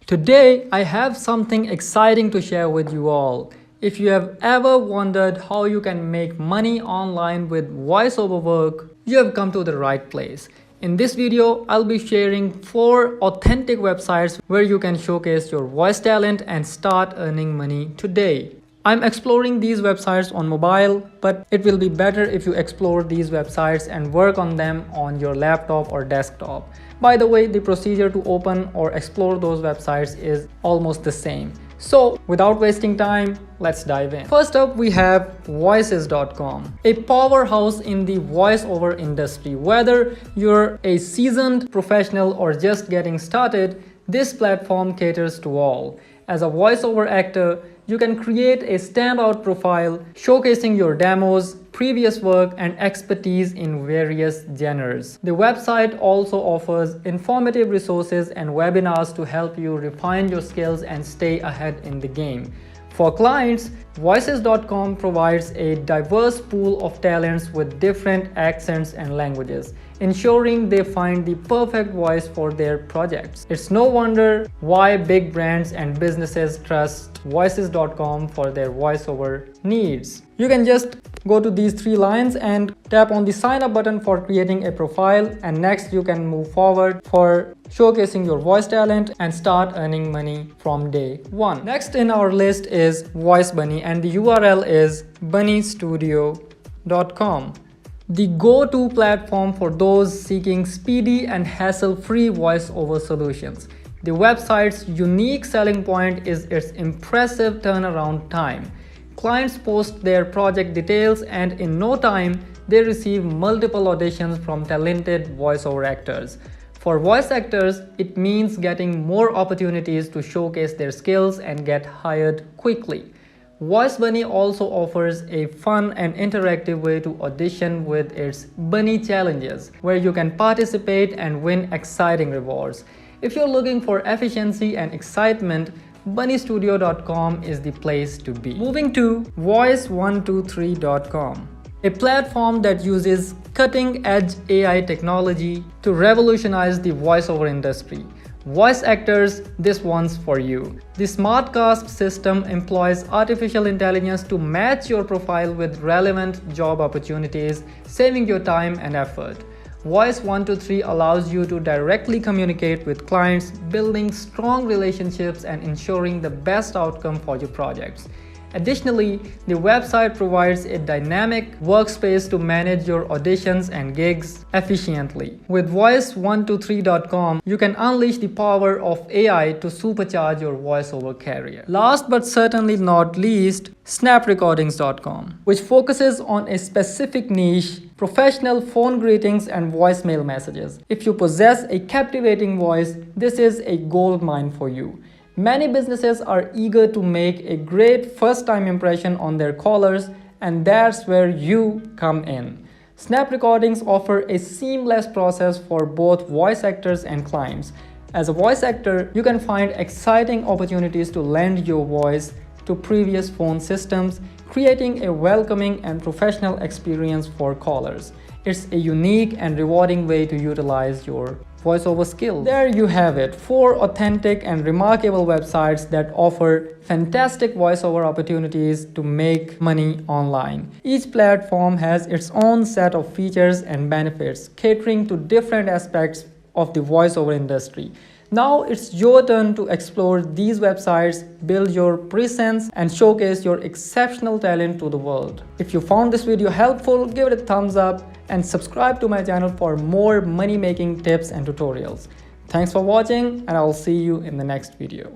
Today, I have something exciting to share with you all. If you have ever wondered how you can make money online with voiceover work, you have come to the right place. In this video, I'll be sharing 4 authentic websites where you can showcase your voice talent and start earning money today. I'm exploring these websites on mobile, but it will be better if you explore these websites and work on them on your laptop or desktop. By the way, the procedure to open or explore those websites is almost the same. So without wasting time, let's dive in. First up, we have voices.com, a powerhouse in the voiceover industry. Whether you're a seasoned professional or just getting started, this platform caters to all. As a voiceover actor, you can create a standout profile showcasing your demos, previous work, and expertise in various genres. The website also offers informative resources and webinars to help you refine your skills and stay ahead in the game. For clients, voices.com provides a diverse pool of talents with different accents and languages, ensuring they find the perfect voice for their projects. It's no wonder why big brands and businesses trust voices.com for their voiceover needs. You can just go to these 3 lines and tap on the sign up button for creating a profile, and next you can move forward for showcasing your voice talent and start earning money from day 1. Next in our list is Voice Bunny, and the URL is bunnystudio.com. The go-to platform for those seeking speedy and hassle-free voiceover solutions. The website's unique selling point is its impressive turnaround time. Clients post their project details and in no time, they receive multiple auditions from talented voiceover actors. For voice actors, it means getting more opportunities to showcase their skills and get hired quickly. Voice Bunny also offers a fun and interactive way to audition with its Bunny Challenges, where you can participate and win exciting rewards. If you're looking for efficiency and excitement, bunnystudio.com is the place to be. Moving to voice123.com, a platform that uses cutting-edge AI technology to revolutionize the voiceover industry. Voice actors, this one's for you. The SmartCast system employs artificial intelligence to match your profile with relevant job opportunities, saving your time and effort. Voice123 allows you to directly communicate with clients, building strong relationships and ensuring the best outcome for your projects. Additionally, the website provides a dynamic workspace to manage your auditions and gigs efficiently. With voice123.com, you can unleash the power of AI to supercharge your voiceover career. Last but certainly not least, snaprecordings.com, which focuses on a specific niche: professional phone greetings and voicemail messages. If you possess a captivating voice, this is a goldmine for you. Many businesses are eager to make a great first-time impression on their callers, and that's where you come in. Snap Recordings offer a seamless process for both voice actors and clients. As a voice actor, you can find exciting opportunities to lend your voice to previous phone systems, creating a welcoming and professional experience for callers. It's a unique and rewarding way to utilize your voiceover skills. There you have it, 4 authentic and remarkable websites that offer fantastic voiceover opportunities to make money online. Each platform has its own set of features and benefits, catering to different aspects of the voiceover industry. Now it's your turn to explore these websites, build your presence, and showcase your exceptional talent to the world. If you found this video helpful, give it a thumbs up and subscribe to my channel for more money-making tips and tutorials. Thanks for watching, and I'll see you in the next video.